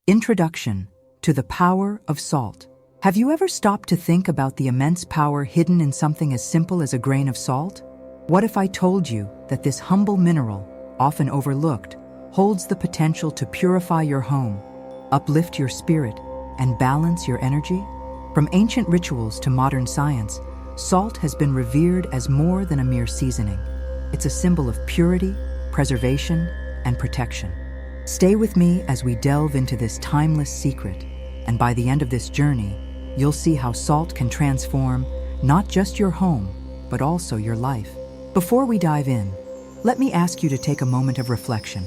Introduction to the power of salt. Have you ever stopped to think about the immense power hidden in something as simple as a grain of salt? What if I told you that this humble mineral, often overlooked, holds the potential to purify your home, uplift your spirit, and balance your energy? From ancient rituals to modern science, salt has been revered as more than a mere seasoning. It's a symbol of purity, preservation, and protection. Stay with me as we delve into this timeless secret, and by the end of this journey, you'll see how salt can transform not just your home, but also your life. Before we dive in, let me ask you to take a moment of reflection.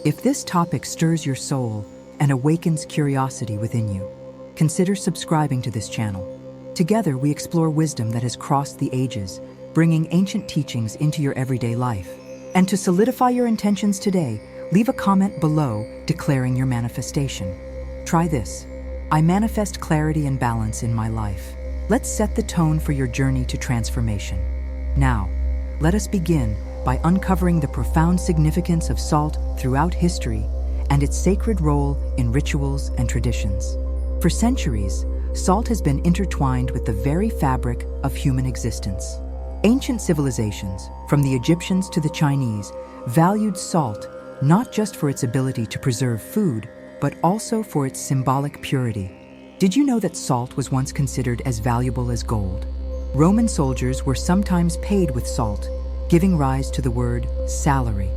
If this topic stirs your soul and awakens curiosity within you, consider subscribing to this channel. Together, we explore wisdom that has crossed the ages, bringing ancient teachings into your everyday life. And to solidify your intentions today, leave a comment below declaring your manifestation. Try this. I manifest clarity and balance in my life. Let's set the tone for your journey to transformation. Now, let us begin by uncovering the profound significance of salt throughout history and its sacred role in rituals and traditions. For centuries, salt has been intertwined with the very fabric of human existence. Ancient civilizations, from the Egyptians to the Chinese, valued salt not just for its ability to preserve food, but also for its symbolic purity. Did you know that salt was once considered as valuable as gold? Roman soldiers were sometimes paid with salt, giving rise to the word salary.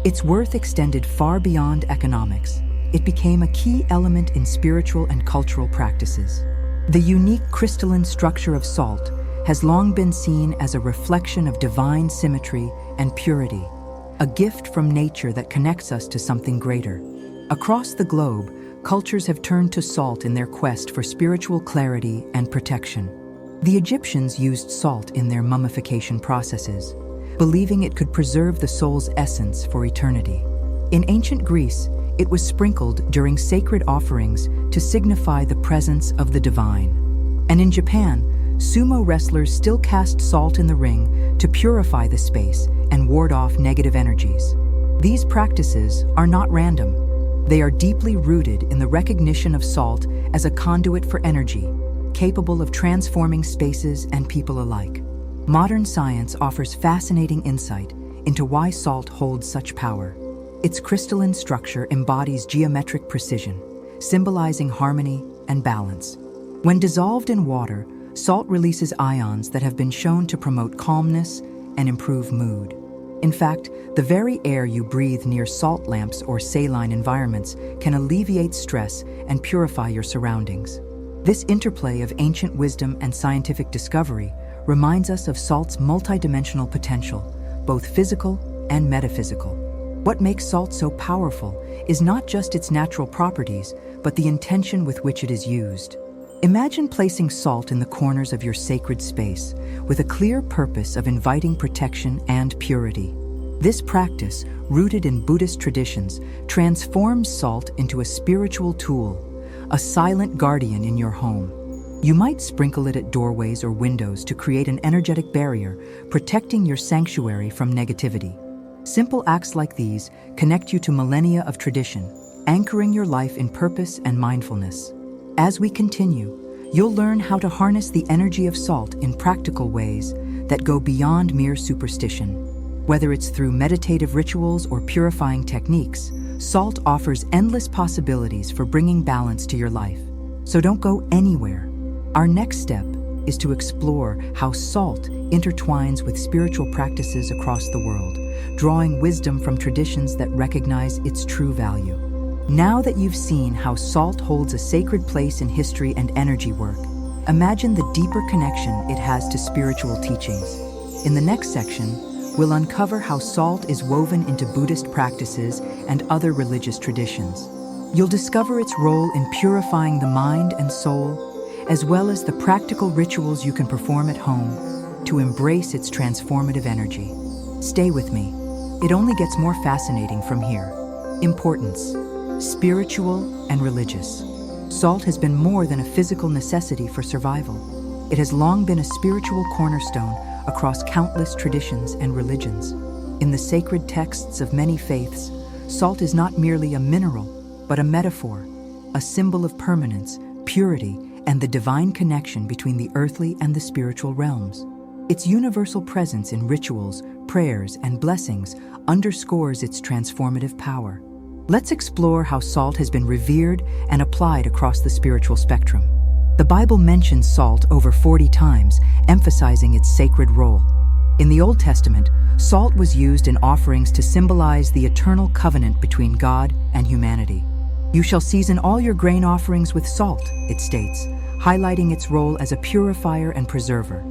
Its worth extended far beyond economics. It became a key element in spiritual and cultural practices. The unique crystalline structure of salt has long been seen as a reflection of divine symmetry and purity, a gift from nature that connects us to something greater. Across the globe, cultures have turned to salt in their quest for spiritual clarity and protection. The Egyptians used salt in their mummification processes, believing it could preserve the soul's essence for eternity. In ancient Greece, it was sprinkled during sacred offerings to signify the presence of the divine. And in Japan, sumo wrestlers still cast salt in the ring to purify the space and ward off negative energies. These practices are not random. They are deeply rooted in the recognition of salt as a conduit for energy, capable of transforming spaces and people alike. Modern science offers fascinating insight into why salt holds such power. Its crystalline structure embodies geometric precision, symbolizing harmony and balance. When dissolved in water, salt releases ions that have been shown to promote calmness and improve mood. In fact, the very air you breathe near salt lamps or saline environments can alleviate stress and purify your surroundings. This interplay of ancient wisdom and scientific discovery reminds us of salt's multidimensional potential, both physical and metaphysical. What makes salt so powerful is not just its natural properties, but the intention with which it is used. Imagine placing salt in the corners of your sacred space with a clear purpose of inviting protection and purity. This practice, rooted in Buddhist traditions, transforms salt into a spiritual tool, a silent guardian in your home. You might sprinkle it at doorways or windows to create an energetic barrier, protecting your sanctuary from negativity. Simple acts like these connect you to millennia of tradition, anchoring your life in purpose and mindfulness. As we continue, you'll learn how to harness the energy of salt in practical ways that go beyond mere superstition. Whether it's through meditative rituals or purifying techniques, salt offers endless possibilities for bringing balance to your life. So don't go anywhere. Our next step is to explore how salt intertwines with spiritual practices across the world, drawing wisdom from traditions that recognize its true value. Now that you've seen how salt holds a sacred place in history and energy work, imagine the deeper connection it has to spiritual teachings. In the next section, we'll uncover how salt is woven into Buddhist practices and other religious traditions. You'll discover its role in purifying the mind and soul, as well as the practical rituals you can perform at home to embrace its transformative energy. Stay with me. It only gets more fascinating from here. Importance: spiritual and religious. Salt has been more than a physical necessity for survival. It has long been a spiritual cornerstone across countless traditions and religions. In the sacred texts of many faiths, salt is not merely a mineral, but a metaphor, a symbol of permanence, purity, and the divine connection between the earthly and the spiritual realms. Its universal presence in rituals, prayers, and blessings underscores its transformative power. Let's explore how salt has been revered and applied across the spiritual spectrum. The Bible mentions salt over 40 times, emphasizing its sacred role. In the Old Testament, salt was used in offerings to symbolize the eternal covenant between God and humanity. "You shall season all your grain offerings with salt," it states, highlighting its role as a purifier and preserver.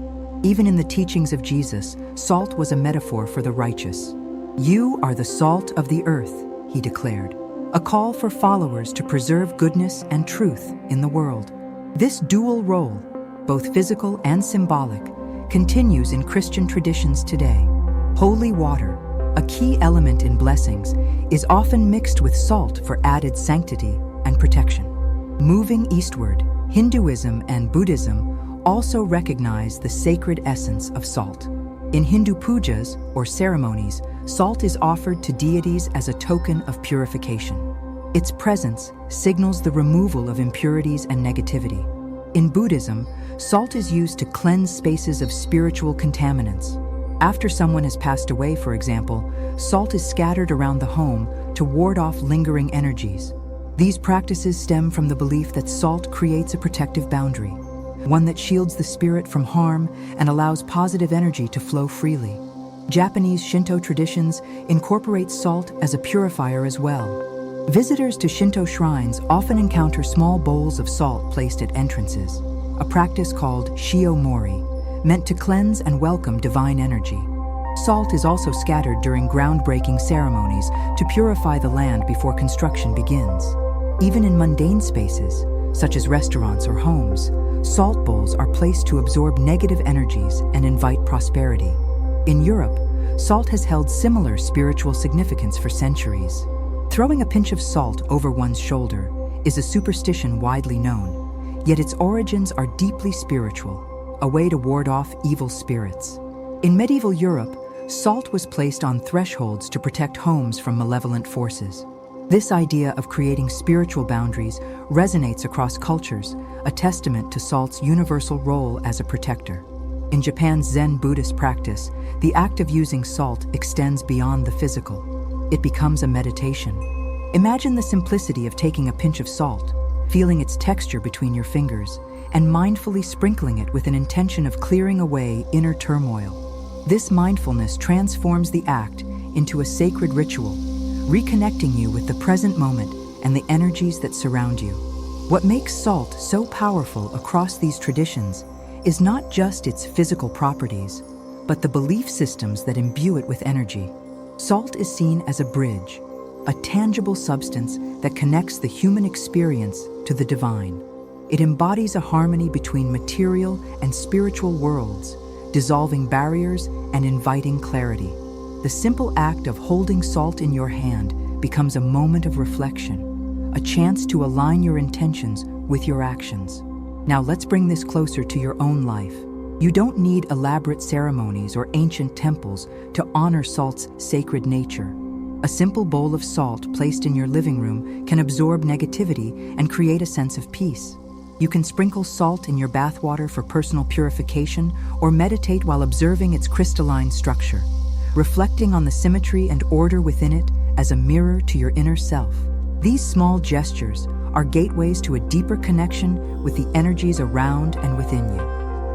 Even in the teachings of Jesus, salt was a metaphor for the righteous. "You are the salt of the earth," he declared, a call for followers to preserve goodness and truth in the world. This dual role, both physical and symbolic, continues in Christian traditions today. Holy water, a key element in blessings, is often mixed with salt for added sanctity and protection. Moving eastward, Hinduism and Buddhism also recognize the sacred essence of salt. In Hindu pujas, or ceremonies, salt is offered to deities as a token of purification. Its presence signals the removal of impurities and negativity. In Buddhism, salt is used to cleanse spaces of spiritual contaminants. After someone has passed away, for example, salt is scattered around the home to ward off lingering energies. These practices stem from the belief that salt creates a protective boundary, one that shields the spirit from harm and allows positive energy to flow freely. Japanese Shinto traditions incorporate salt as a purifier as well. Visitors to Shinto shrines often encounter small bowls of salt placed at entrances, a practice called shiomori, meant to cleanse and welcome divine energy. Salt is also scattered during groundbreaking ceremonies to purify the land before construction begins. Even in mundane spaces, such as restaurants or homes, salt bowls are placed to absorb negative energies and invite prosperity. In Europe, salt has held similar spiritual significance for centuries. Throwing a pinch of salt over one's shoulder is a superstition widely known, yet its origins are deeply spiritual, a way to ward off evil spirits. In medieval Europe, salt was placed on thresholds to protect homes from malevolent forces. This idea of creating spiritual boundaries resonates across cultures, a testament to salt's universal role as a protector. In Japan's Zen Buddhist practice, the act of using salt extends beyond the physical. It becomes a meditation. Imagine the simplicity of taking a pinch of salt, feeling its texture between your fingers, and mindfully sprinkling it with an intention of clearing away inner turmoil. This mindfulness transforms the act into a sacred ritual, reconnecting you with the present moment and the energies that surround you. What makes salt so powerful across these traditions is not just its physical properties, but the belief systems that imbue it with energy. Salt is seen as a bridge, a tangible substance that connects the human experience to the divine. It embodies a harmony between material and spiritual worlds, dissolving barriers and inviting clarity. The simple act of holding salt in your hand becomes a moment of reflection, a chance to align your intentions with your actions. Now let's bring this closer to your own life. You don't need elaborate ceremonies or ancient temples to honor salt's sacred nature. A simple bowl of salt placed in your living room can absorb negativity and create a sense of peace. You can sprinkle salt in your bathwater for personal purification or meditate while observing its crystalline structure, reflecting on the symmetry and order within it as a mirror to your inner self. These small gestures are gateways to a deeper connection with the energies around and within you.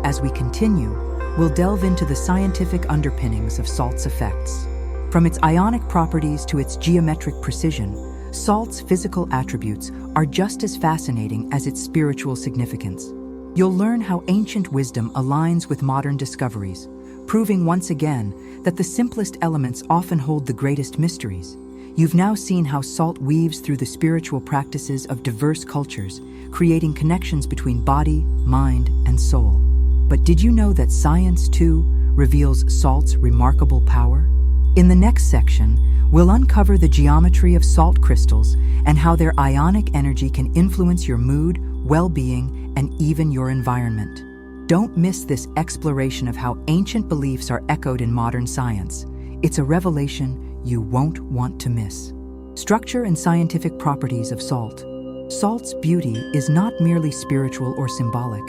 As we continue, we'll delve into the scientific underpinnings of salt's effects. From its ionic properties to its geometric precision, salt's physical attributes are just as fascinating as its spiritual significance. You'll learn how ancient wisdom aligns with modern discoveries, proving once again that the simplest elements often hold the greatest mysteries. You've now seen how salt weaves through the spiritual practices of diverse cultures, creating connections between body, mind, and soul. But did you know that science, too, reveals salt's remarkable power? In the next section, we'll uncover the geometry of salt crystals and how their ionic energy can influence your mood, well-being, and even your environment. Don't miss this exploration of how ancient beliefs are echoed in modern science. It's a revelation you won't want to miss. Structure and scientific properties of salt. Salt's beauty is not merely spiritual or symbolic.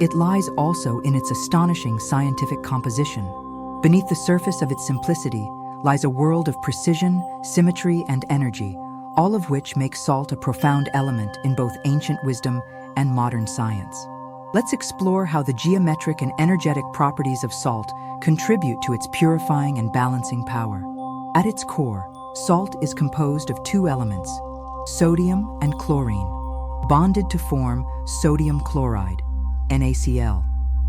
It lies also in its astonishing scientific composition. Beneath the surface of its simplicity lies a world of precision, symmetry, and energy, all of which make salt a profound element in both ancient wisdom and modern science. Let's explore how the geometric and energetic properties of salt contribute to its purifying and balancing power. At its core, salt is composed of two elements, sodium and chlorine, bonded to form sodium chloride, NaCl.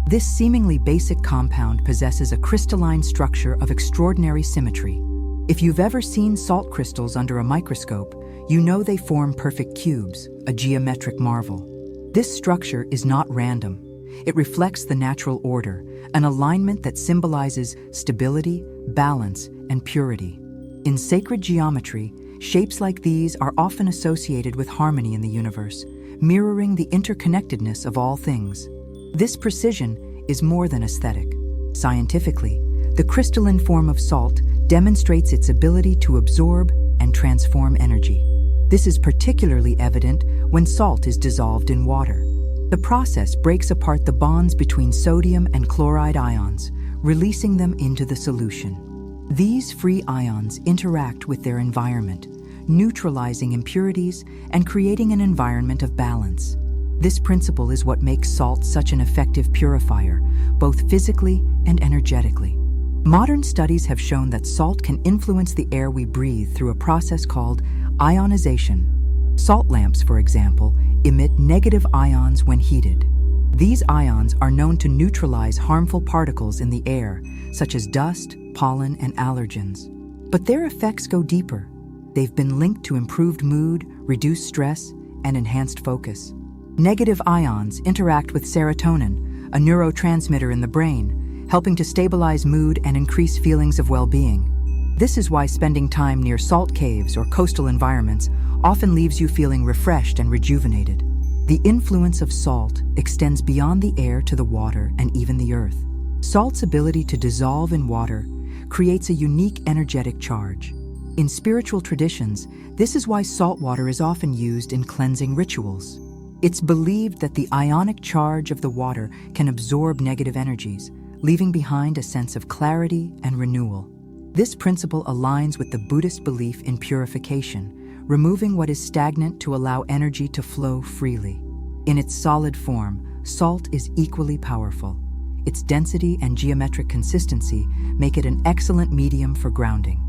This seemingly basic compound possesses a crystalline structure of extraordinary symmetry. If you've ever seen salt crystals under a microscope, you know they form perfect cubes, a geometric marvel. This structure is not random. It reflects the natural order, an alignment that symbolizes stability, balance, and purity. In sacred geometry, shapes like these are often associated with harmony in the universe, mirroring the interconnectedness of all things. This precision is more than aesthetic. Scientifically, the crystalline form of salt demonstrates its ability to absorb and transform energy. This is particularly evident when salt is dissolved in water. The process breaks apart the bonds between sodium and chloride ions, releasing them into the solution. These free ions interact with their environment, neutralizing impurities and creating an environment of balance. This principle is what makes salt such an effective purifier, both physically and energetically. Modern studies have shown that salt can influence the air we breathe through a process called ionization. Salt lamps, for example, emit negative ions when heated. These ions are known to neutralize harmful particles in the air, such as dust, pollen, and allergens. But their effects go deeper. They've been linked to improved mood, reduced stress, and enhanced focus. Negative ions interact with serotonin, a neurotransmitter in the brain, helping to stabilize mood and increase feelings of well-being. This is why spending time near salt caves or coastal environments often leaves you feeling refreshed and rejuvenated. The influence of salt extends beyond the air to the water and even the earth. Salt's ability to dissolve in water creates a unique energetic charge. In spiritual traditions, this is why salt water is often used in cleansing rituals. It's believed that the ionic charge of the water can absorb negative energies, leaving behind a sense of clarity and renewal. This principle aligns with the Buddhist belief in purification, removing what is stagnant to allow energy to flow freely. In its solid form, salt is equally powerful. Its density and geometric consistency make it an excellent medium for grounding.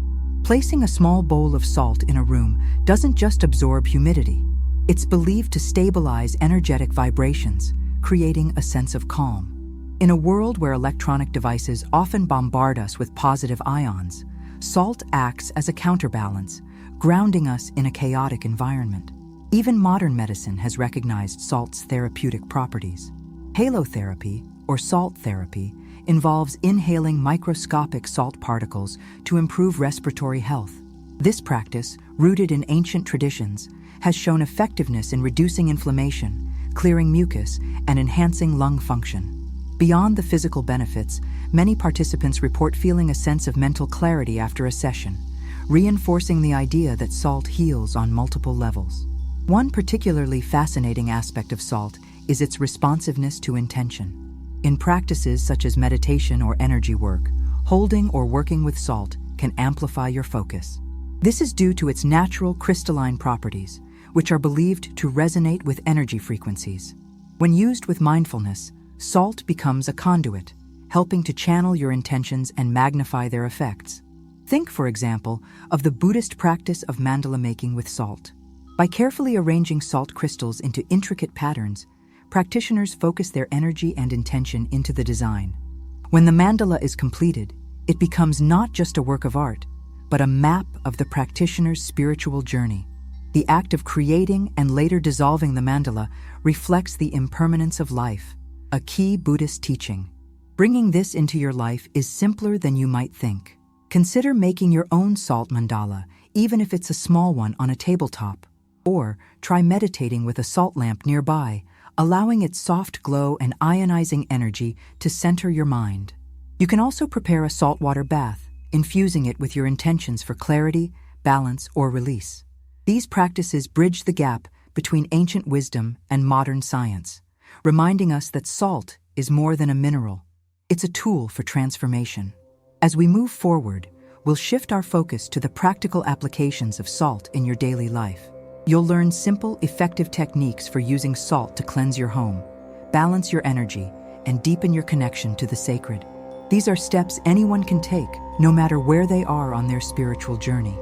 Placing a small bowl of salt in a room doesn't just absorb humidity. It's believed to stabilize energetic vibrations, creating a sense of calm. In a world where electronic devices often bombard us with positive ions, salt acts as a counterbalance, grounding us in a chaotic environment. Even modern medicine has recognized salt's therapeutic properties. Halotherapy, or salt therapy, involves inhaling microscopic salt particles to improve respiratory health. This practice, rooted in ancient traditions, has shown effectiveness in reducing inflammation, clearing mucus, and enhancing lung function. Beyond the physical benefits, many participants report feeling a sense of mental clarity after a session, reinforcing the idea that salt heals on multiple levels. One particularly fascinating aspect of salt is its responsiveness to intention. In practices such as meditation or energy work, holding or working with salt can amplify your focus. This is due to its natural crystalline properties, which are believed to resonate with energy frequencies. When used with mindfulness, salt becomes a conduit, helping to channel your intentions and magnify their effects. Think, for example, of the Buddhist practice of mandala making with salt. By carefully arranging salt crystals into intricate patterns, practitioners focus their energy and intention into the design. When the mandala is completed, it becomes not just a work of art, but a map of the practitioner's spiritual journey. The act of creating and later dissolving the mandala reflects the impermanence of life, a key Buddhist teaching. Bringing this into your life is simpler than you might think. Consider making your own salt mandala, even if it's a small one on a tabletop. Or try meditating with a salt lamp nearby, allowing its soft glow and ionizing energy to center your mind. You can also prepare a saltwater bath, infusing it with your intentions for clarity, balance, or release. These practices bridge the gap between ancient wisdom and modern science, reminding us that salt is more than a mineral. It's a tool for transformation. As we move forward, we'll shift our focus to the practical applications of salt in your daily life. You'll learn simple, effective techniques for using salt to cleanse your home, balance your energy, and deepen your connection to the sacred. These are steps anyone can take, no matter where they are on their spiritual journey.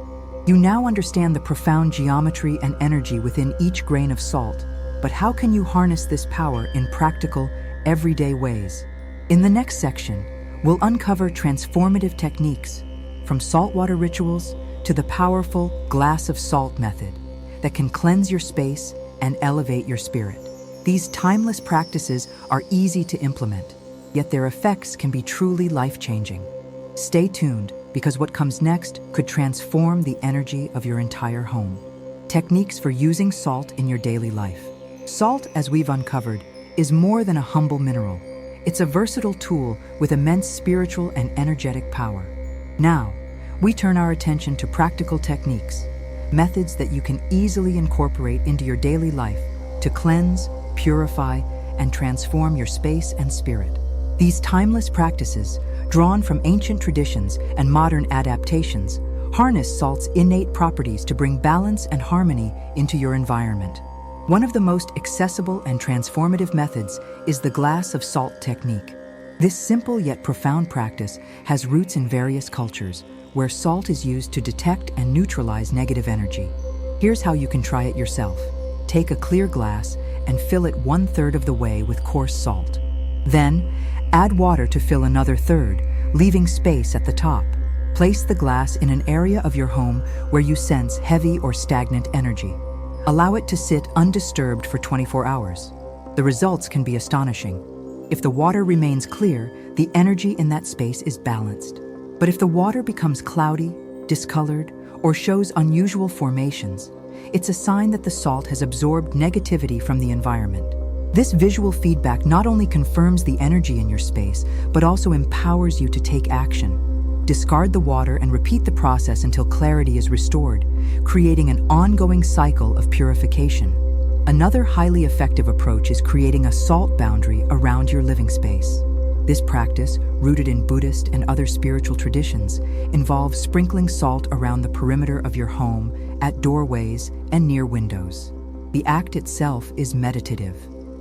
You now understand the profound geometry and energy within each grain of salt, but how can you harness this power in practical, everyday ways? In the next section, we'll uncover transformative techniques, from saltwater rituals to the powerful glass of salt method that can cleanse your space and elevate your spirit. These timeless practices are easy to implement, yet their effects can be truly life-changing. Stay tuned, because what comes next could transform the energy of your entire home. Techniques for using salt in your daily life. Salt, as we've uncovered, is more than a humble mineral. It's a versatile tool with immense spiritual and energetic power. Now, we turn our attention to practical techniques, methods that you can easily incorporate into your daily life to cleanse, purify, and transform your space and spirit. These timeless practices, drawn from ancient traditions and modern adaptations, harness salt's innate properties to bring balance and harmony into your environment. One of the most accessible and transformative methods is the glass of salt technique. This simple yet profound practice has roots in various cultures, where salt is used to detect and neutralize negative energy. Here's how you can try it yourself. Take a clear glass and fill it 1/3 of the way with coarse salt. Then, add water to fill another third, leaving space at the top. Place the glass in an area of your home where you sense heavy or stagnant energy. Allow it to sit undisturbed for 24 hours. The results can be astonishing. If the water remains clear, the energy in that space is balanced. But if the water becomes cloudy, discolored, or shows unusual formations, it's a sign that the salt has absorbed negativity from the environment. This visual feedback not only confirms the energy in your space, but also empowers you to take action. Discard the water and repeat the process until clarity is restored, creating an ongoing cycle of purification. Another highly effective approach is creating a salt boundary around your living space. This practice, rooted in Buddhist and other spiritual traditions, involves sprinkling salt around the perimeter of your home, at doorways, and near windows. The act itself is meditative.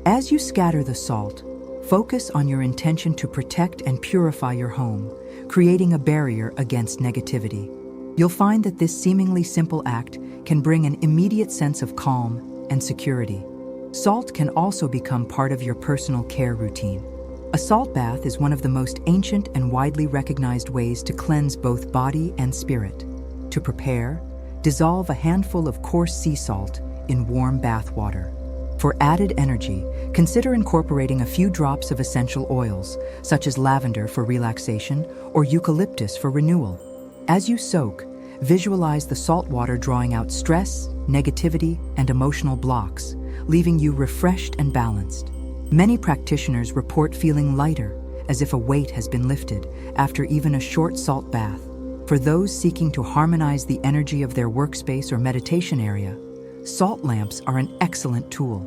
As you scatter the salt, focus on your intention to protect and purify your home, creating a barrier against negativity. You'll find that this seemingly simple act can bring an immediate sense of calm and security. Salt can also become part of your personal care routine. A salt bath is one of the most ancient and widely recognized ways to cleanse both body and spirit. To prepare, dissolve a handful of coarse sea salt in warm bath water. For added energy, consider incorporating a few drops of essential oils, such as lavender for relaxation or eucalyptus for renewal. As you soak, visualize the salt water drawing out stress, negativity, and emotional blocks, leaving you refreshed and balanced. Many practitioners report feeling lighter, as if a weight has been lifted, after even a short salt bath. For those seeking to harmonize the energy of their workspace or meditation area, salt lamps are an excellent tool.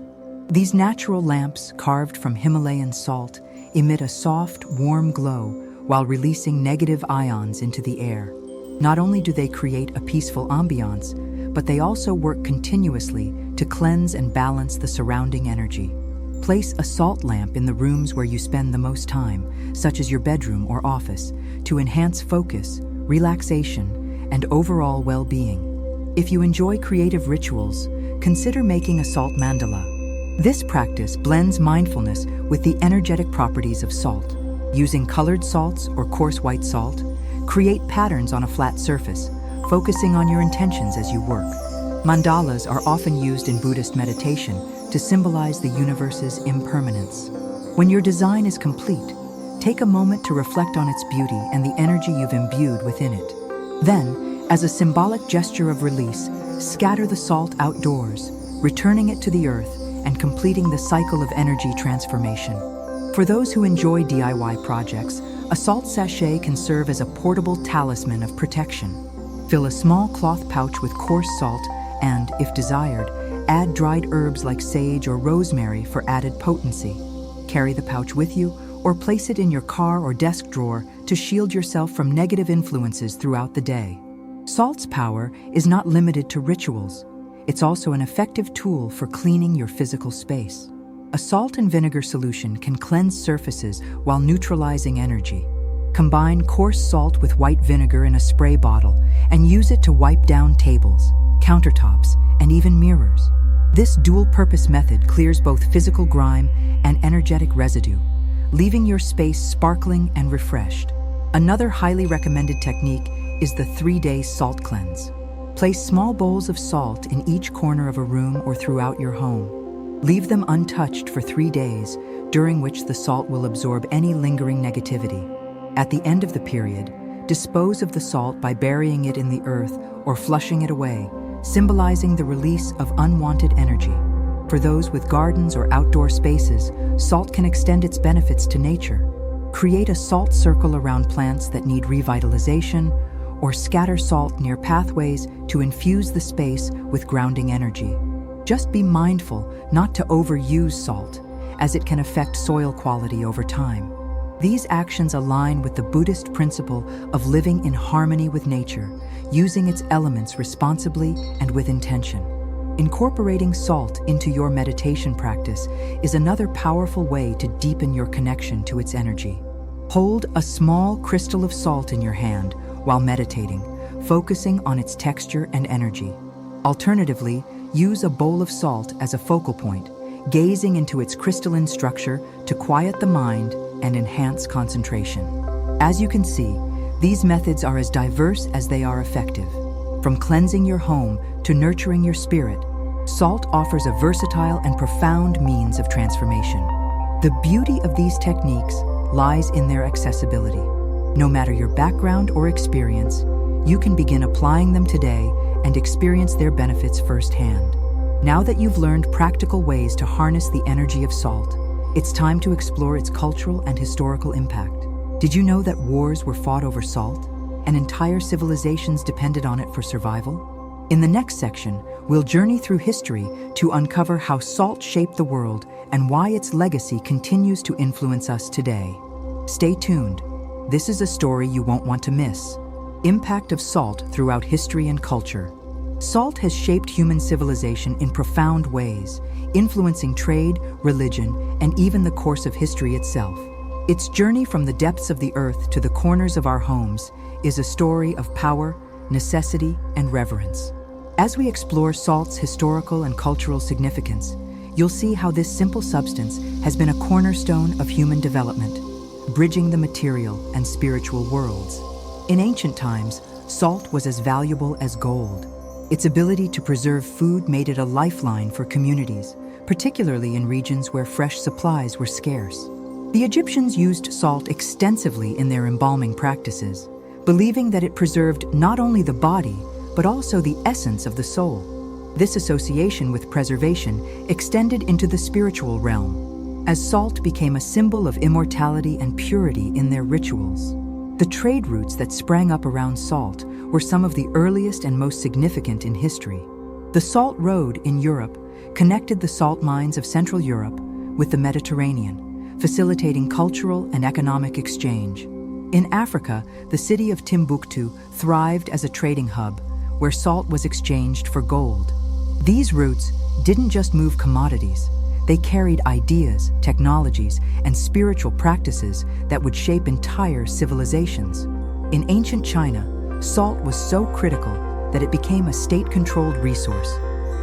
These natural lamps, carved from Himalayan salt, emit a soft, warm glow while releasing negative ions into the air. Not only do they create a peaceful ambiance, but they also work continuously to cleanse and balance the surrounding energy. Place a salt lamp in the rooms where you spend the most time, such as your bedroom or office, to enhance focus, relaxation, and overall well-being. If you enjoy creative rituals, consider making a salt mandala. This practice blends mindfulness with the energetic properties of salt. Using colored salts or coarse white salt, create patterns on a flat surface, focusing on your intentions as you work. Mandalas are often used in Buddhist meditation to symbolize the universe's impermanence. When your design is complete, take a moment to reflect on its beauty and the energy you've imbued within it. Then, as a symbolic gesture of release, scatter the salt outdoors, returning it to the earth and completing the cycle of energy transformation. For those who enjoy DIY projects, a salt sachet can serve as a portable talisman of protection. Fill a small cloth pouch with coarse salt and, if desired, Add dried herbs like sage or rosemary for added potency. Carry the pouch with you or place it in your car or desk drawer to shield yourself from negative influences throughout the day. Salt's power is not limited to rituals. It's also an effective tool for cleaning your physical space. A salt and vinegar solution can cleanse surfaces while neutralizing energy. Combine coarse salt with white vinegar in a spray bottle and use it to wipe down tables, countertops, and even mirrors. This dual-purpose method clears both physical grime and energetic residue, leaving your space sparkling and refreshed. Another highly recommended technique is the 3-day salt cleanse. Place small bowls of salt in each corner of a room or throughout your home. Leave them untouched for 3 days, during which the salt will absorb any lingering negativity. At the end of the period, dispose of the salt by burying it in the earth or flushing it away, symbolizing the release of unwanted energy. For those with gardens or outdoor spaces, salt can extend its benefits to nature. Create a salt circle around plants that need revitalization, or scatter salt near pathways to infuse the space with grounding energy. Just be mindful not to overuse salt, as it can affect soil quality over time. These actions align with the Buddhist principle of living in harmony with nature, using its elements responsibly and with intention. Incorporating salt into your meditation practice is another powerful way to deepen your connection to its energy. Hold a small crystal of salt in your hand while meditating, focusing on its texture and energy. Alternatively, use a bowl of salt as a focal point, gazing into its crystalline structure to quiet the mind and enhance concentration. As you can see, these methods are as diverse as they are effective. From cleansing your home to nurturing your spirit, salt offers a versatile and profound means of transformation. The beauty of these techniques lies in their accessibility. No matter your background or experience, you can begin applying them today and experience their benefits firsthand. Now that you've learned practical ways to harness the energy of salt, it's time to explore its cultural and historical impact. Did you know that wars were fought over salt, and entire civilizations depended on it for survival? In the next section, we'll journey through history to uncover how salt shaped the world and why its legacy continues to influence us today. Stay tuned. This is a story you won't want to miss. Impact of salt throughout history and culture. Salt has shaped human civilization in profound ways, influencing trade, religion, and even the course of history itself. Its journey from the depths of the earth to the corners of our homes is a story of power, necessity, and reverence. As we explore salt's historical and cultural significance, you'll see how this simple substance has been a cornerstone of human development, bridging the material and spiritual worlds. In ancient times, salt was as valuable as gold. Its ability to preserve food made it a lifeline for communities, particularly in regions where fresh supplies were scarce. The Egyptians used salt extensively in their embalming practices, believing that it preserved not only the body, but also the essence of the soul. This association with preservation extended into the spiritual realm, as salt became a symbol of immortality and purity in their rituals. The trade routes that sprang up around salt were some of the earliest and most significant in history. The Salt Road in Europe connected the salt mines of Central Europe with the Mediterranean, facilitating cultural and economic exchange. In Africa, the city of Timbuktu thrived as a trading hub, where salt was exchanged for gold. These routes didn't just move commodities, they carried ideas, technologies, and spiritual practices that would shape entire civilizations. In ancient China, salt was so critical that it became a state-controlled resource.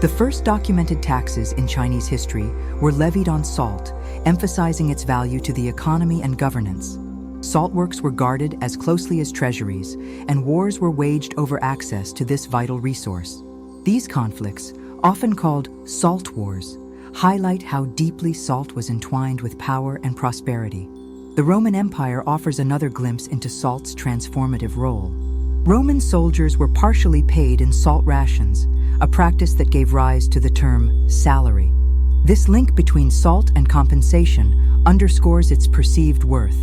The first documented taxes in Chinese history were levied on salt, emphasizing its value to the economy and governance. Salt works were guarded as closely as treasuries, and wars were waged over access to this vital resource. These conflicts, often called salt wars, highlight how deeply salt was entwined with power and prosperity. The Roman Empire offers another glimpse into salt's transformative role. Roman soldiers were partially paid in salt rations, a practice that gave rise to the term salary. This link between salt and compensation underscores its perceived worth.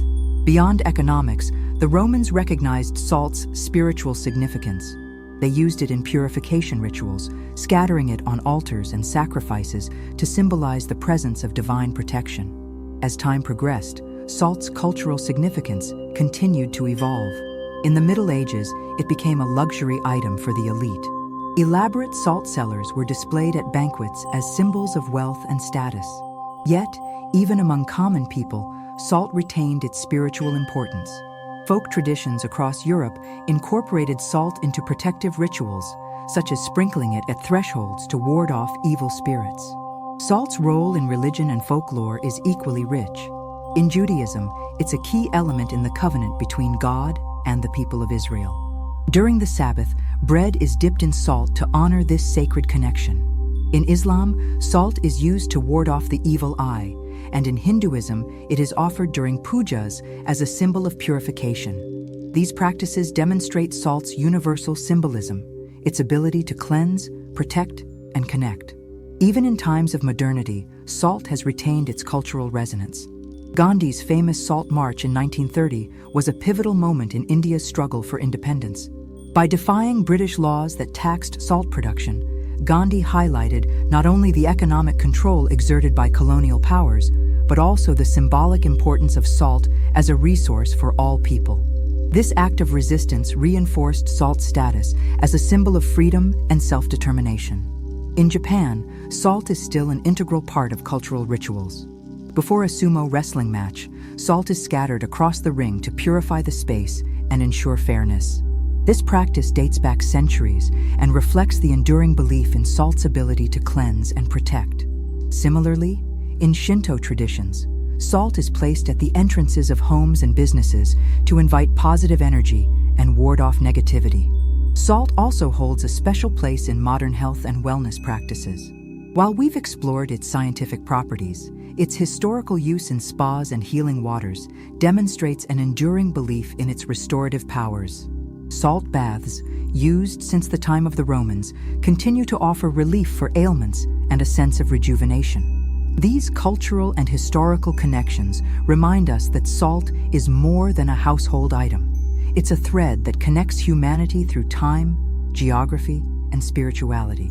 Beyond economics, the Romans recognized salt's spiritual significance. They used it in purification rituals, scattering it on altars and sacrifices to symbolize the presence of divine protection. As time progressed, salt's cultural significance continued to evolve. In the Middle Ages, it became a luxury item for the elite. Elaborate salt cellars were displayed at banquets as symbols of wealth and status. Yet, even among common people, salt retained its spiritual importance. Folk traditions across Europe incorporated salt into protective rituals, such as sprinkling it at thresholds to ward off evil spirits. Salt's role in religion and folklore is equally rich. In Judaism, it's a key element in the covenant between God and the people of Israel. During the Sabbath, bread is dipped in salt to honor this sacred connection. In Islam, salt is used to ward off the evil eye, and in Hinduism, it is offered during pujas as a symbol of purification. These practices demonstrate salt's universal symbolism, its ability to cleanse, protect, and connect. Even in times of modernity, salt has retained its cultural resonance. Gandhi's famous Salt March in 1930 was a pivotal moment in India's struggle for independence. By defying British laws that taxed salt production, Gandhi highlighted not only the economic control exerted by colonial powers, but also the symbolic importance of salt as a resource for all people. This act of resistance reinforced salt's status as a symbol of freedom and self-determination. In Japan, salt is still an integral part of cultural rituals. Before a sumo wrestling match, salt is scattered across the ring to purify the space and ensure fairness. This practice dates back centuries and reflects the enduring belief in salt's ability to cleanse and protect. Similarly, in Shinto traditions, salt is placed at the entrances of homes and businesses to invite positive energy and ward off negativity. Salt also holds a special place in modern health and wellness practices. While we've explored its scientific properties, its historical use in spas and healing waters demonstrates an enduring belief in its restorative powers. Salt baths, used since the time of the Romans, continue to offer relief for ailments and a sense of rejuvenation. These cultural and historical connections remind us that salt is more than a household item. It's a thread that connects humanity through time, geography, and spirituality.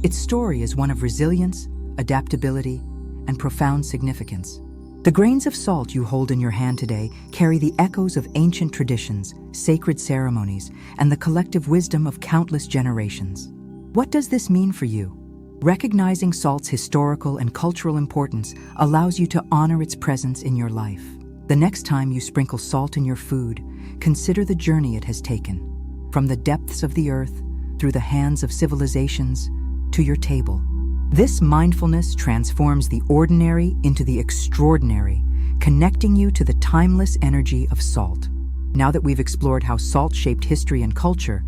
Its story is one of resilience, adaptability, and profound significance. The grains of salt you hold in your hand today carry the echoes of ancient traditions, sacred ceremonies, and the collective wisdom of countless generations. What does this mean for you? Recognizing salt's historical and cultural importance allows you to honor its presence in your life. The next time you sprinkle salt in your food, consider the journey it has taken, from the depths of the earth, through the hands of civilizations, to your table. This mindfulness transforms the ordinary into the extraordinary, connecting you to the timeless energy of salt. Now that we've explored how salt shaped history and culture,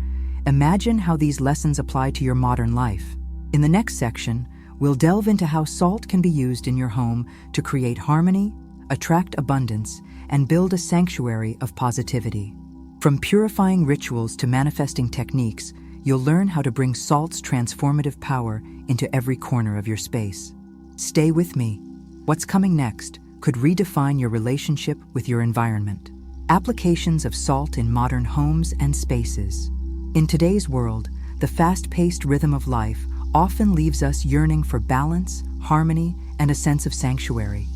imagine how these lessons apply to your modern life. In the next section, we'll delve into how salt can be used in your home to create harmony, attract abundance, and build a sanctuary of positivity. From purifying rituals to manifesting techniques, you'll learn how to bring salt's transformative power into every corner of your space. Stay with me. What's coming next could redefine your relationship with your environment. Applications of salt in modern homes and spaces. In today's world, the fast-paced rhythm of life often leaves us yearning for balance, harmony, and a sense of sanctuary.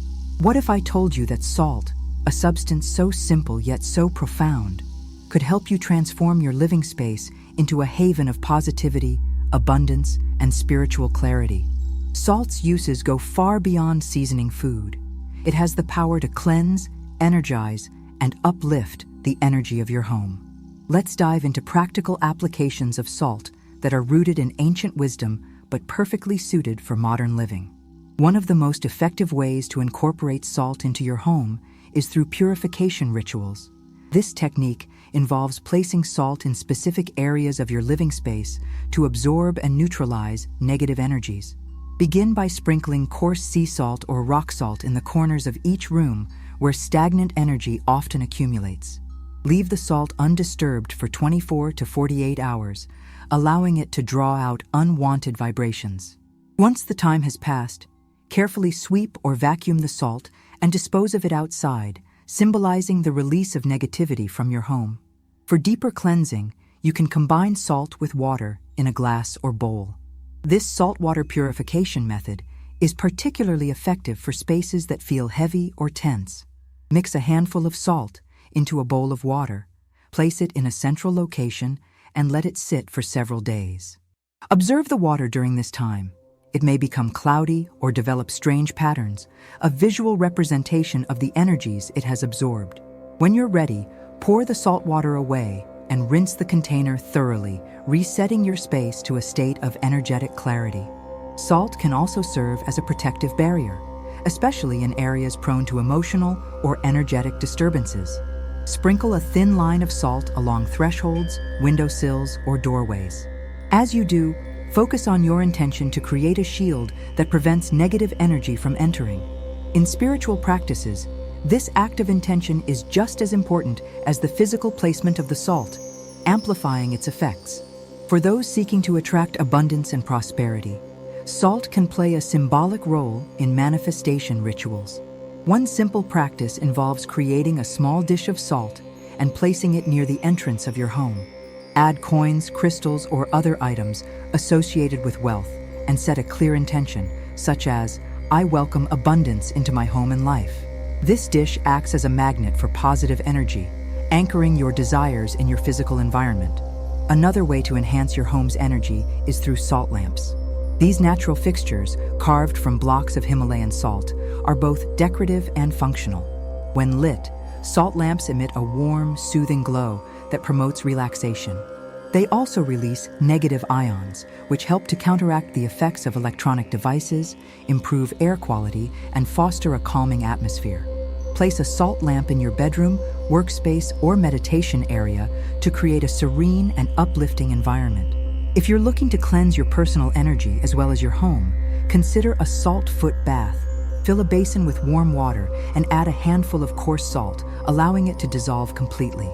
What if I told you that salt, a substance so simple yet so profound, could help you transform your living space into a haven of positivity, abundance, and spiritual clarity? Salt's uses go far beyond seasoning food. It has the power to cleanse, energize, and uplift the energy of your home. Let's dive into practical applications of salt that are rooted in ancient wisdom but perfectly suited for modern living. One of the most effective ways to incorporate salt into your home is through purification rituals. This technique involves placing salt in specific areas of your living space to absorb and neutralize negative energies. Begin by sprinkling coarse sea salt or rock salt in the corners of each room where stagnant energy often accumulates. Leave the salt undisturbed for 24 to 48 hours, allowing it to draw out unwanted vibrations. Once the time has passed, carefully sweep or vacuum the salt and dispose of it outside, symbolizing the release of negativity from your home. For deeper cleansing, you can combine salt with water in a glass or bowl. This saltwater purification method is particularly effective for spaces that feel heavy or tense. Mix a handful of salt into a bowl of water, place it in a central location, and let it sit for several days. Observe the water during this time. It may become cloudy or develop strange patterns, a visual representation of the energies it has absorbed. When you're ready, pour the salt water away and rinse the container thoroughly, resetting your space to a state of energetic clarity. Salt can also serve as a protective barrier, especially in areas prone to emotional or energetic disturbances. Sprinkle a thin line of salt along thresholds, windowsills, or doorways. As you do, focus on your intention to create a shield that prevents negative energy from entering. In spiritual practices, this act of intention is just as important as the physical placement of the salt, amplifying its effects. For those seeking to attract abundance and prosperity, salt can play a symbolic role in manifestation rituals. One simple practice involves creating a small dish of salt and placing it near the entrance of your home. Add coins, crystals, or other items associated with wealth and set a clear intention, such as, "I welcome abundance into my home and life." This dish acts as a magnet for positive energy, anchoring your desires in your physical environment. Another way to enhance your home's energy is through salt lamps. These natural fixtures, carved from blocks of Himalayan salt, are both decorative and functional. When lit, salt lamps emit a warm, soothing glow that promotes relaxation. They also release negative ions, which help to counteract the effects of electronic devices, improve air quality, and foster a calming atmosphere. Place a salt lamp in your bedroom, workspace, or meditation area to create a serene and uplifting environment. If you're looking to cleanse your personal energy as well as your home, consider a salt foot bath. Fill a basin with warm water and add a handful of coarse salt, allowing it to dissolve completely.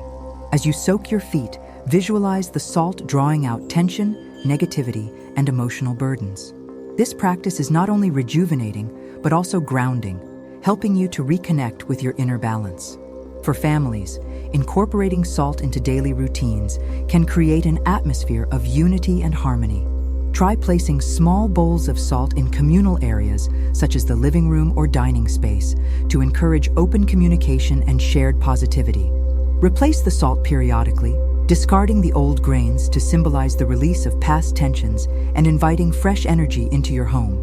As you soak your feet, visualize the salt drawing out tension, negativity, and emotional burdens. This practice is not only rejuvenating, but also grounding, helping you to reconnect with your inner balance. For families, incorporating salt into daily routines can create an atmosphere of unity and harmony. Try placing small bowls of salt in communal areas, such as the living room or dining space, to encourage open communication and shared positivity. Replace the salt periodically, discarding the old grains to symbolize the release of past tensions and inviting fresh energy into your home.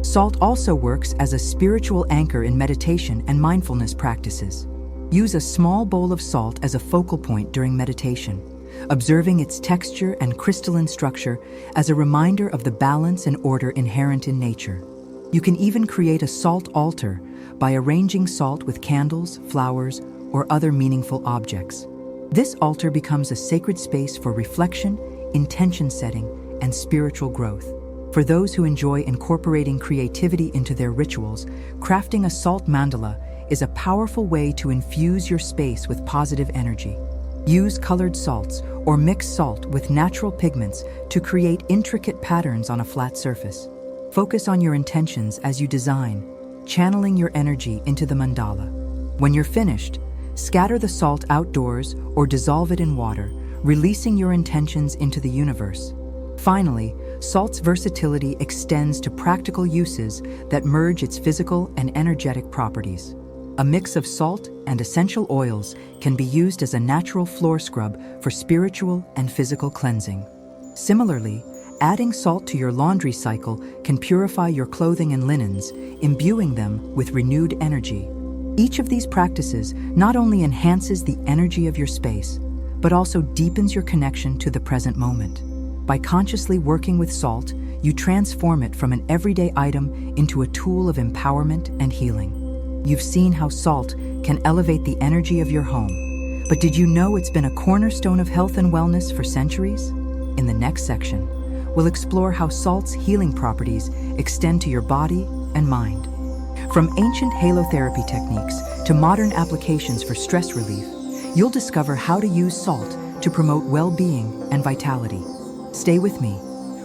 Salt also works as a spiritual anchor in meditation and mindfulness practices. Use a small bowl of salt as a focal point during meditation, observing its texture and crystalline structure as a reminder of the balance and order inherent in nature. You can even create a salt altar by arranging salt with candles, flowers, or other meaningful objects. This altar becomes a sacred space for reflection, intention setting, and spiritual growth. For those who enjoy incorporating creativity into their rituals, crafting a salt mandala is a powerful way to infuse your space with positive energy. Use colored salts or mix salt with natural pigments to create intricate patterns on a flat surface. Focus on your intentions as you design, channeling your energy into the mandala. When you're finished, scatter the salt outdoors or dissolve it in water, releasing your intentions into the universe. Finally, salt's versatility extends to practical uses that merge its physical and energetic properties. A mix of salt and essential oils can be used as a natural floor scrub for spiritual and physical cleansing. Similarly, adding salt to your laundry cycle can purify your clothing and linens, imbuing them with renewed energy. Each of these practices not only enhances the energy of your space, but also deepens your connection to the present moment. By consciously working with salt, you transform it from an everyday item into a tool of empowerment and healing. You've seen how salt can elevate the energy of your home, but did you know it's been a cornerstone of health and wellness for centuries? In the next section, we'll explore how salt's healing properties extend to your body and mind. From ancient halotherapy techniques to modern applications for stress relief, you'll discover how to use salt to promote well-being and vitality. Stay with me.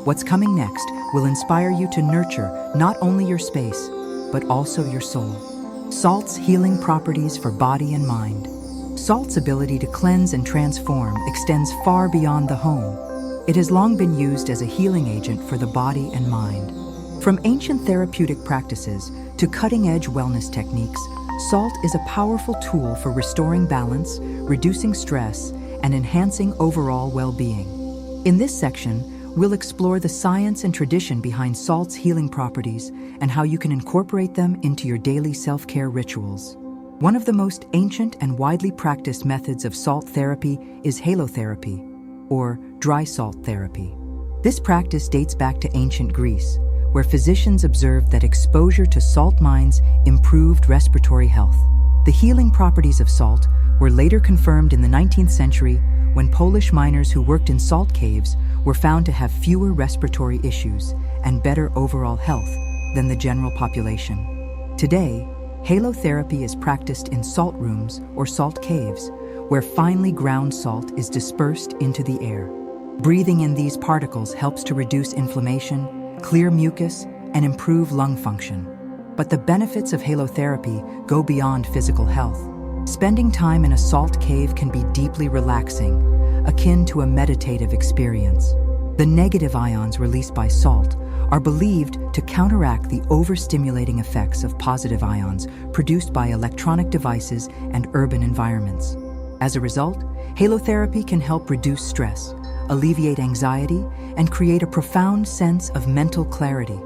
What's coming next will inspire you to nurture not only your space, but also your soul. Salt's healing properties for body and mind. Salt's ability to cleanse and transform extends far beyond the home. It has long been used as a healing agent for the body and mind. From ancient therapeutic practices to cutting-edge wellness techniques, salt is a powerful tool for restoring balance, reducing stress, and enhancing overall well-being. In this section, we'll explore the science and tradition behind salt's healing properties and how you can incorporate them into your daily self-care rituals. One of the most ancient and widely practiced methods of salt therapy is halotherapy, or dry salt therapy. This practice dates back to ancient Greece, where physicians observed that exposure to salt mines improved respiratory health. The healing properties of salt were later confirmed in the 19th century when Polish miners who worked in salt caves were found to have fewer respiratory issues and better overall health than the general population. Today, halotherapy is practiced in salt rooms or salt caves, where finely ground salt is dispersed into the air. Breathing in these particles helps to reduce inflammation, clear mucus, and improve lung function. But the benefits of halotherapy go beyond physical health. Spending time in a salt cave can be deeply relaxing, akin to a meditative experience. The negative ions released by salt are believed to counteract the overstimulating effects of positive ions produced by electronic devices and urban environments. As a result, halotherapy can help reduce stress, alleviate anxiety, and create a profound sense of mental clarity.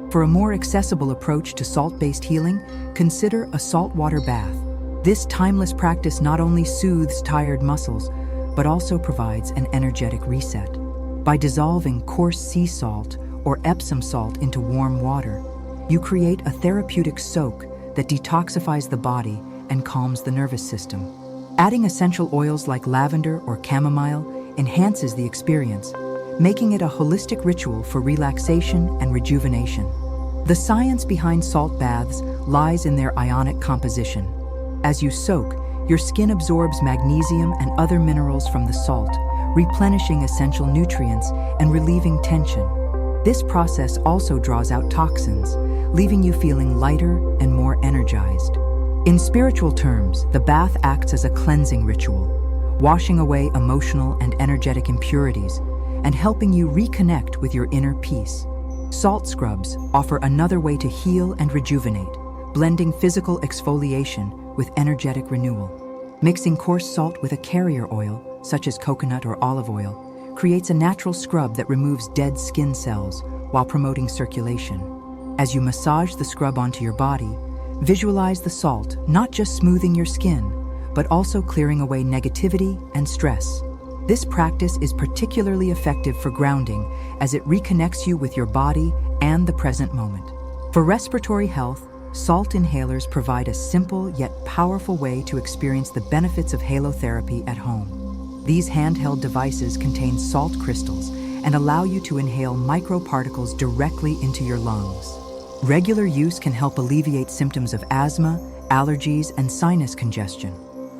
For a more accessible approach to salt-based healing, consider a saltwater bath. This timeless practice not only soothes tired muscles, but also provides an energetic reset. By dissolving coarse sea salt or Epsom salt into warm water, you create a therapeutic soak that detoxifies the body and calms the nervous system. Adding essential oils like lavender or chamomile enhances the experience, making it a holistic ritual for relaxation and rejuvenation. The science behind salt baths lies in their ionic composition. As you soak, your skin absorbs magnesium and other minerals from the salt, replenishing essential nutrients and relieving tension. This process also draws out toxins, leaving you feeling lighter and more energized. In spiritual terms, the bath acts as a cleansing ritual, washing away emotional and energetic impurities and helping you reconnect with your inner peace. Salt scrubs offer another way to heal and rejuvenate, blending physical exfoliation with energetic renewal. Mixing coarse salt with a carrier oil, such as coconut or olive oil, creates a natural scrub that removes dead skin cells while promoting circulation. As you massage the scrub onto your body, visualize the salt not just smoothing your skin, but also clearing away negativity and stress. This practice is particularly effective for grounding as it reconnects you with your body and the present moment. For respiratory health, salt inhalers provide a simple yet powerful way to experience the benefits of halotherapy at home. These handheld devices contain salt crystals and allow you to inhale microparticles directly into your lungs. Regular use can help alleviate symptoms of asthma, allergies, and sinus congestion,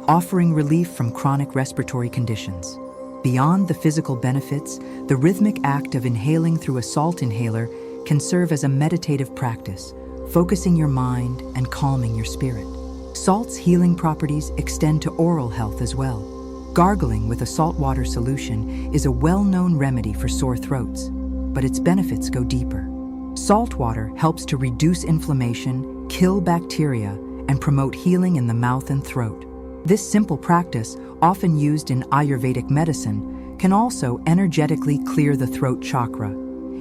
offering relief from chronic respiratory conditions. Beyond the physical benefits, the rhythmic act of inhaling through a salt inhaler can serve as a meditative practice, focusing your mind and calming your spirit. Salt's healing properties extend to oral health as well. Gargling with a saltwater solution is a well-known remedy for sore throats, but its benefits go deeper. Salt water helps to reduce inflammation, kill bacteria, and promote healing in the mouth and throat. This simple practice, often used in Ayurvedic medicine, can also energetically clear the throat chakra,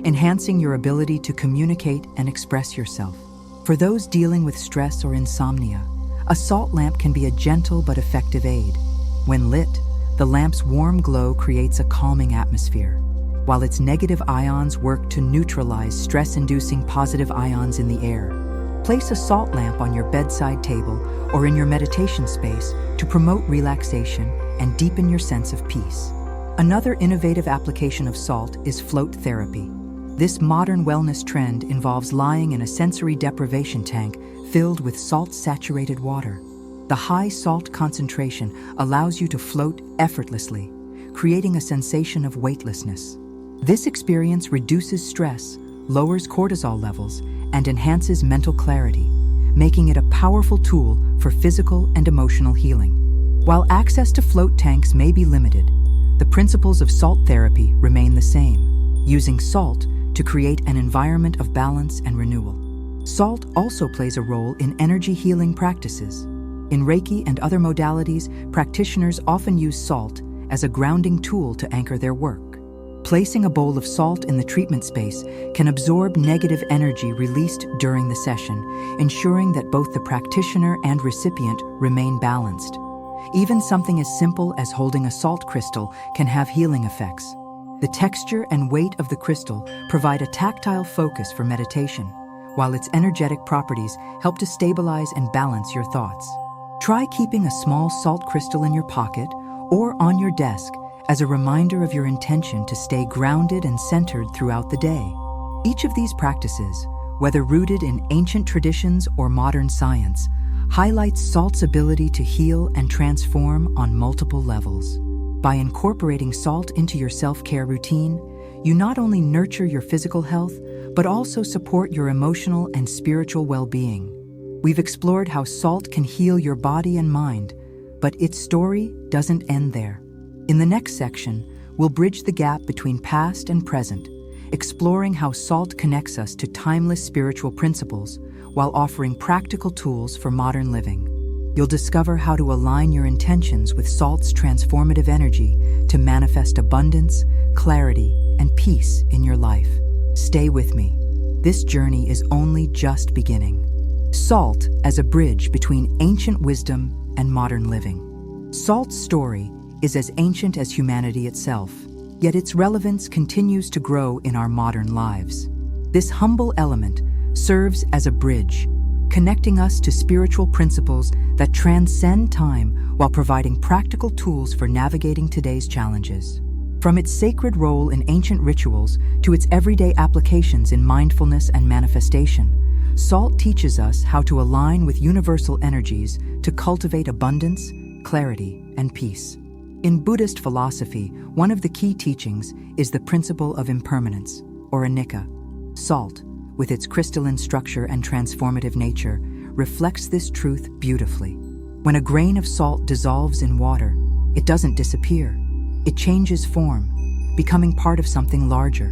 enhancing your ability to communicate and express yourself. For those dealing with stress or insomnia, a salt lamp can be a gentle but effective aid. When lit, the lamp's warm glow creates a calming atmosphere, while its negative ions work to neutralize stress-inducing positive ions in the air. Place a salt lamp on your bedside table or in your meditation space to promote relaxation and deepen your sense of peace. Another innovative application of salt is float therapy. This modern wellness trend involves lying in a sensory deprivation tank filled with salt-saturated water. The high salt concentration allows you to float effortlessly, creating a sensation of weightlessness. This experience reduces stress, lowers cortisol levels, and enhances mental clarity, making it a powerful tool for physical and emotional healing. While access to float tanks may be limited, the principles of salt therapy remain the same, using salt to create an environment of balance and renewal. Salt also plays a role in energy healing practices. In Reiki and other modalities, practitioners often use salt as a grounding tool to anchor their work. Placing a bowl of salt in the treatment space can absorb negative energy released during the session, ensuring that both the practitioner and recipient remain balanced. Even something as simple as holding a salt crystal can have healing effects. The texture and weight of the crystal provide a tactile focus for meditation, while its energetic properties help to stabilize and balance your thoughts. Try keeping a small salt crystal in your pocket or on your desk as a reminder of your intention to stay grounded and centered throughout the day. Each of these practices, whether rooted in ancient traditions or modern science, highlights salt's ability to heal and transform on multiple levels. By incorporating salt into your self-care routine, you not only nurture your physical health, but also support your emotional and spiritual well-being. We've explored how salt can heal your body and mind, but its story doesn't end there. In the next section, we'll bridge the gap between past and present, exploring how salt connects us to timeless spiritual principles while offering practical tools for modern living. You'll discover how to align your intentions with salt's transformative energy to manifest abundance, clarity, and peace in your life. Stay with me. This journey is only just beginning. Salt as a bridge between ancient wisdom and modern living. Salt's story is as ancient as humanity itself, yet its relevance continues to grow in our modern lives. This humble element serves as a bridge, connecting us to spiritual principles that transcend time while providing practical tools for navigating today's challenges. From its sacred role in ancient rituals to its everyday applications in mindfulness and manifestation, salt teaches us how to align with universal energies to cultivate abundance, clarity, and peace. In Buddhist philosophy, one of the key teachings is the principle of impermanence, or anicca. Salt, with its crystalline structure and transformative nature, reflects this truth beautifully. When a grain of salt dissolves in water, it doesn't disappear. It changes form, becoming part of something larger.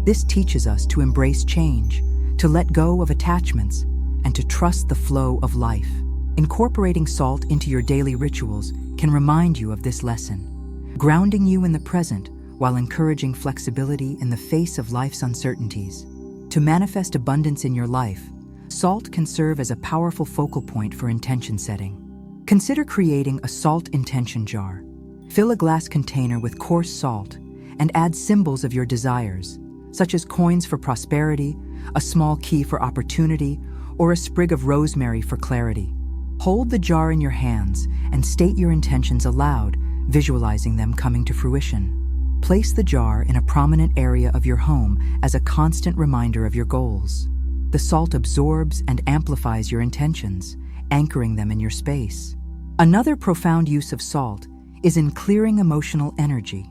This teaches us to embrace change, to let go of attachments, and to trust the flow of life. Incorporating salt into your daily rituals can remind you of this lesson, grounding you in the present while encouraging flexibility in the face of life's uncertainties. To manifest abundance in your life, salt can serve as a powerful focal point for intention setting. Consider creating a salt intention jar. Fill a glass container with coarse salt and add symbols of your desires, such as coins for prosperity, a small key for opportunity, or a sprig of rosemary for clarity. Hold the jar in your hands and state your intentions aloud, visualizing them coming to fruition. Place the jar in a prominent area of your home as a constant reminder of your goals. The salt absorbs and amplifies your intentions, anchoring them in your space. Another profound use of salt is in clearing emotional energy.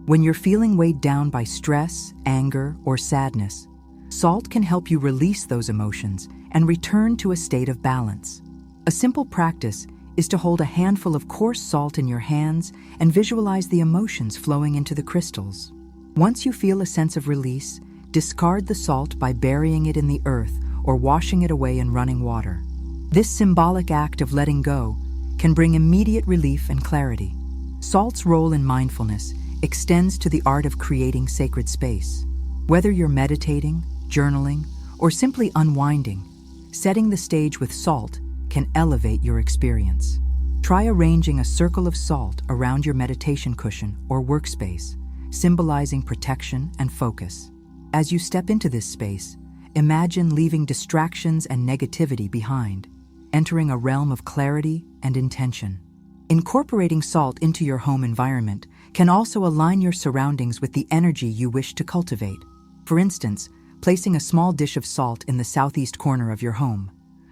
When you're feeling weighed down by stress, anger, or sadness, salt can help you release those emotions and return to a state of balance. A simple practice is to hold a handful of coarse salt in your hands and visualize the emotions flowing into the crystals. Once you feel a sense of release, discard the salt by burying it in the earth or washing it away in running water. This symbolic act of letting go can bring immediate relief and clarity. Salt's role in mindfulness extends to the art of creating sacred space. Whether you're meditating, journaling, or simply unwinding, setting the stage with salt can elevate your experience. Try arranging a circle of salt around your meditation cushion or workspace, symbolizing protection and focus. As you step into this space, imagine leaving distractions and negativity behind, entering a realm of clarity and intention. Incorporating salt into your home environment can also align your surroundings with the energy you wish to cultivate. For instance, placing a small dish of salt in the southeast corner of your home,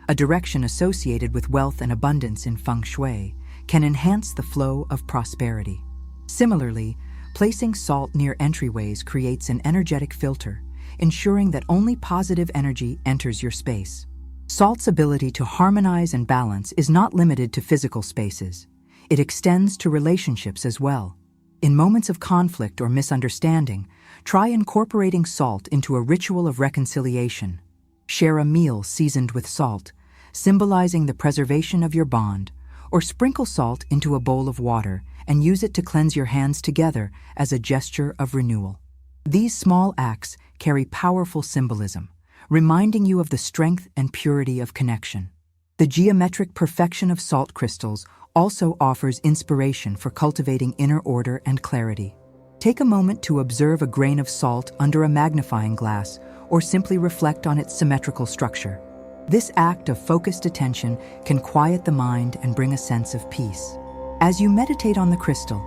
a direction associated with wealth and abundance in feng shui, can enhance the flow of prosperity. Similarly, placing salt near entryways creates an energetic filter, ensuring that only positive energy enters your space. Salt's ability to harmonize and balance is not limited to physical spaces. It extends to relationships as well. In moments of conflict or misunderstanding, try incorporating salt into a ritual of reconciliation. Share a meal seasoned with salt, symbolizing the preservation of your bond, or sprinkle salt into a bowl of water and use it to cleanse your hands together as a gesture of renewal. These small acts carry powerful symbolism, reminding you of the strength and purity of connection. The geometric perfection of salt crystals also offers inspiration for cultivating inner order and clarity. Take a moment to observe a grain of salt under a magnifying glass or simply reflect on its symmetrical structure. This act of focused attention can quiet the mind and bring a sense of peace. As you meditate on the crystal,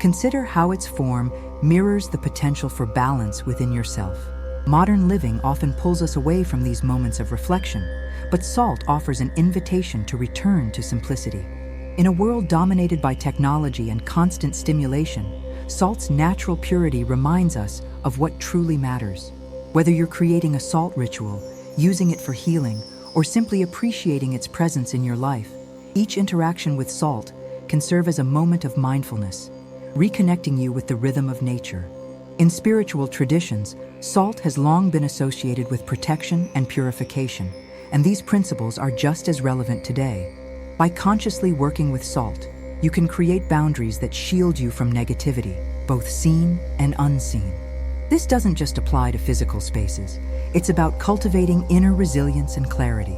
consider how its form mirrors the potential for balance within yourself. Modern living often pulls us away from these moments of reflection, but salt offers an invitation to return to simplicity. In a world dominated by technology and constant stimulation, salt's natural purity reminds us of what truly matters. Whether you're creating a salt ritual, using it for healing, or simply appreciating its presence in your life, each interaction with salt can serve as a moment of mindfulness, reconnecting you with the rhythm of nature. In spiritual traditions, salt has long been associated with protection and purification, and these principles are just as relevant today. By consciously working with salt, you can create boundaries that shield you from negativity, both seen and unseen. This doesn't just apply to physical spaces. It's about cultivating inner resilience and clarity.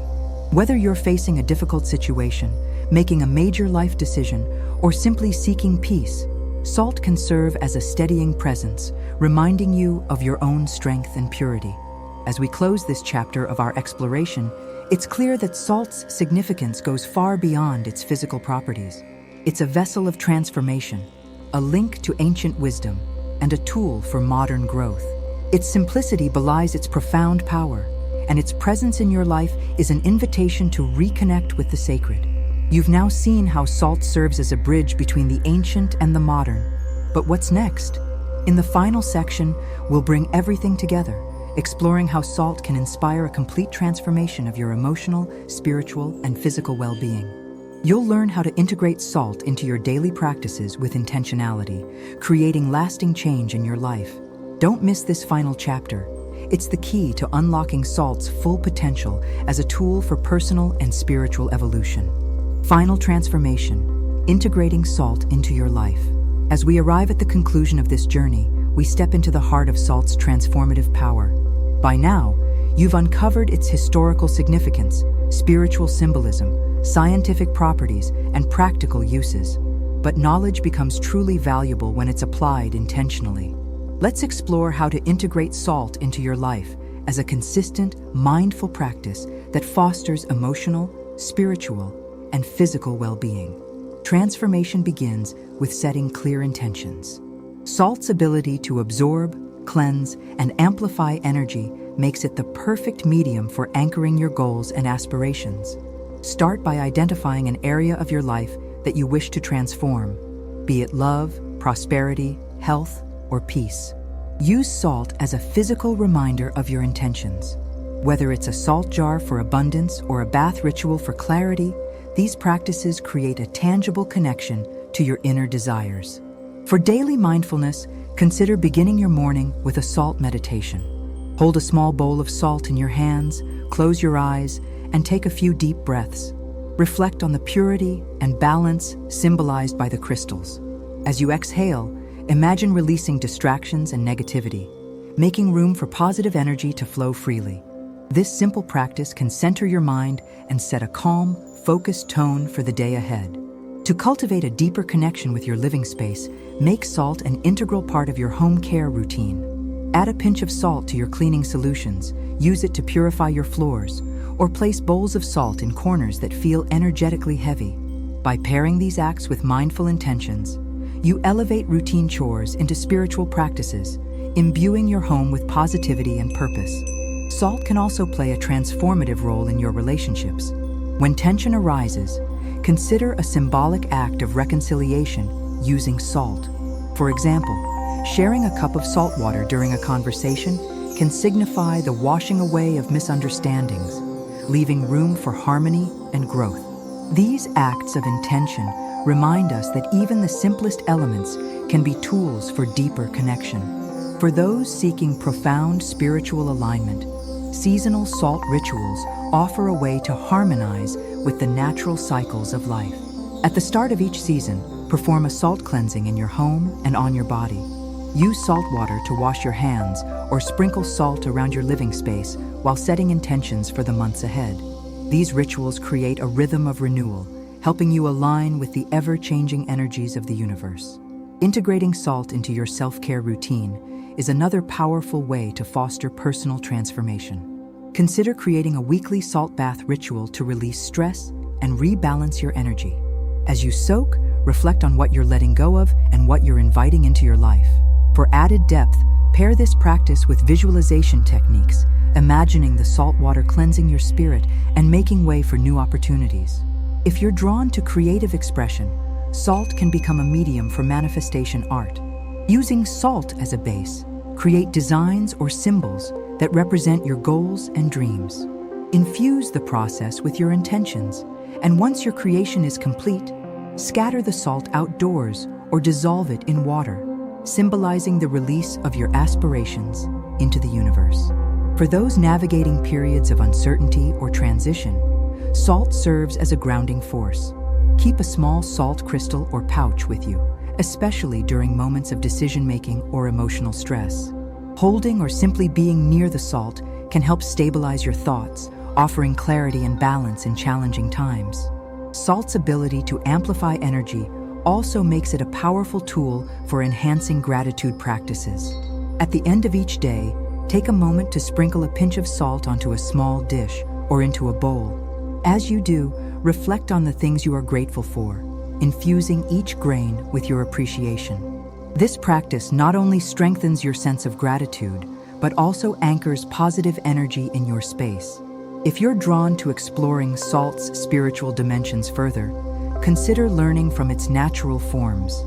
Whether you're facing a difficult situation, making a major life decision, or simply seeking peace, salt can serve as a steadying presence, reminding you of your own strength and purity. As we close this chapter of our exploration, it's clear that salt's significance goes far beyond its physical properties. It's a vessel of transformation, a link to ancient wisdom, and a tool for modern growth. Its simplicity belies its profound power, and its presence in your life is an invitation to reconnect with the sacred. You've now seen how salt serves as a bridge between the ancient and the modern. But what's next? In the final section, we'll bring everything together, exploring how salt can inspire a complete transformation of your emotional, spiritual, and physical well-being. You'll learn how to integrate salt into your daily practices with intentionality, creating lasting change in your life. Don't miss this final chapter. It's the key to unlocking salt's full potential as a tool for personal and spiritual evolution. Final transformation: integrating salt into your life. As we arrive at the conclusion of this journey, we step into the heart of salt's transformative power. By now, you've uncovered its historical significance, spiritual symbolism, scientific properties, and practical uses. But knowledge becomes truly valuable when it's applied intentionally. Let's explore how to integrate salt into your life as a consistent, mindful practice that fosters emotional, spiritual, and physical well-being. Transformation begins with setting clear intentions. Salt's ability to absorb, cleanse, and amplify energy makes it the perfect medium for anchoring your goals and aspirations. Start by identifying an area of your life that you wish to transform, be it love, prosperity, health, or peace. Use salt as a physical reminder of your intentions. Whether it's a salt jar for abundance or a bath ritual for clarity, these practices create a tangible connection to your inner desires. For daily mindfulness, consider beginning your morning with a salt meditation. Hold a small bowl of salt in your hands, close your eyes, and take a few deep breaths. Reflect on the purity and balance symbolized by the crystals. As you exhale, imagine releasing distractions and negativity, making room for positive energy to flow freely. This simple practice can center your mind and set a calm, focused tone for the day ahead. To cultivate a deeper connection with your living space, make salt an integral part of your home care routine. Add a pinch of salt to your cleaning solutions, use it to purify your floors, or place bowls of salt in corners that feel energetically heavy. By pairing these acts with mindful intentions, you elevate routine chores into spiritual practices, imbuing your home with positivity and purpose. Salt can also play a transformative role in your relationships. When tension arises, consider a symbolic act of reconciliation using salt. For example, sharing a cup of salt water during a conversation can signify the washing away of misunderstandings, leaving room for harmony and growth. These acts of intention remind us that even the simplest elements can be tools for deeper connection. For those seeking profound spiritual alignment, seasonal salt rituals offer a way to harmonize with the natural cycles of life. At the start of each season, perform a salt cleansing in your home and on your body. Use salt water to wash your hands or sprinkle salt around your living space while setting intentions for the months ahead. These rituals create a rhythm of renewal, helping you align with the ever-changing energies of the universe. Integrating salt into your self-care routine is another powerful way to foster personal transformation. Consider creating a weekly salt bath ritual to release stress and rebalance your energy. As you soak, reflect on what you're letting go of and what you're inviting into your life. For added depth, pair this practice with visualization techniques, imagining the salt water cleansing your spirit and making way for new opportunities. If you're drawn to creative expression, salt can become a medium for manifestation art. Using salt as a base, create designs or symbols that represent your goals and dreams. Infuse the process with your intentions, and once your creation is complete, scatter the salt outdoors or dissolve it in water, symbolizing the release of your aspirations into the universe. For those navigating periods of uncertainty or transition, salt serves as a grounding force. Keep a small salt crystal or pouch with you, especially during moments of decision-making or emotional stress. Holding or simply being near the salt can help stabilize your thoughts, offering clarity and balance in challenging times. Salt's ability to amplify energy also makes it a powerful tool for enhancing gratitude practices. At the end of each day, take a moment to sprinkle a pinch of salt onto a small dish or into a bowl. As you do, reflect on the things you are grateful for, infusing each grain with your appreciation. This practice not only strengthens your sense of gratitude, but also anchors positive energy in your space. If you're drawn to exploring salt's spiritual dimensions further, consider learning from its natural forms.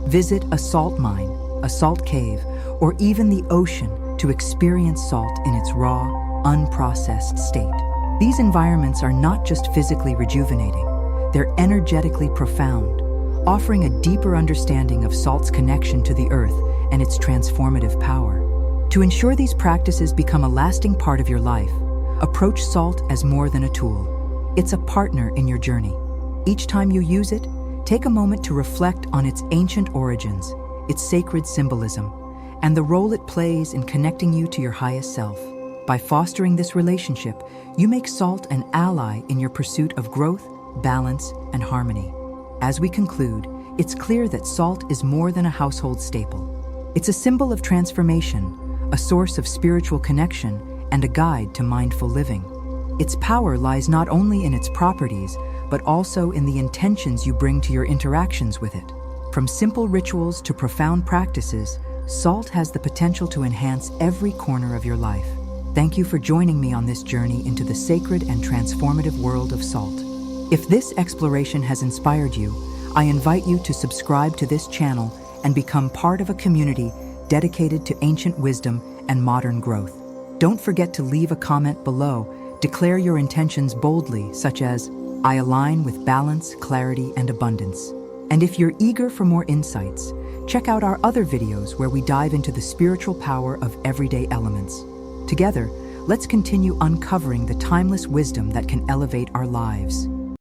Visit a salt mine, a salt cave, or even the ocean to experience salt in its raw, unprocessed state. These environments are not just physically rejuvenating, they're energetically profound, offering a deeper understanding of salt's connection to the earth and its transformative power. To ensure these practices become a lasting part of your life, approach salt as more than a tool. It's a partner in your journey. Each time you use it, take a moment to reflect on its ancient origins, its sacred symbolism, and the role it plays in connecting you to your highest self. By fostering this relationship, you make salt an ally in your pursuit of growth, balance, and harmony. As we conclude, it's clear that salt is more than a household staple. It's a symbol of transformation, a source of spiritual connection, and a guide to mindful living. Its power lies not only in its properties, but also in the intentions you bring to your interactions with it. From simple rituals to profound practices, salt has the potential to enhance every corner of your life. Thank you for joining me on this journey into the sacred and transformative world of salt. If this exploration has inspired you, I invite you to subscribe to this channel and become part of a community dedicated to ancient wisdom and modern growth. Don't forget to leave a comment below. Declare your intentions boldly, such as, "I align with balance, clarity, and abundance." And if you're eager for more insights, check out our other videos where we dive into the spiritual power of everyday elements. Together, let's continue uncovering the timeless wisdom that can elevate our lives.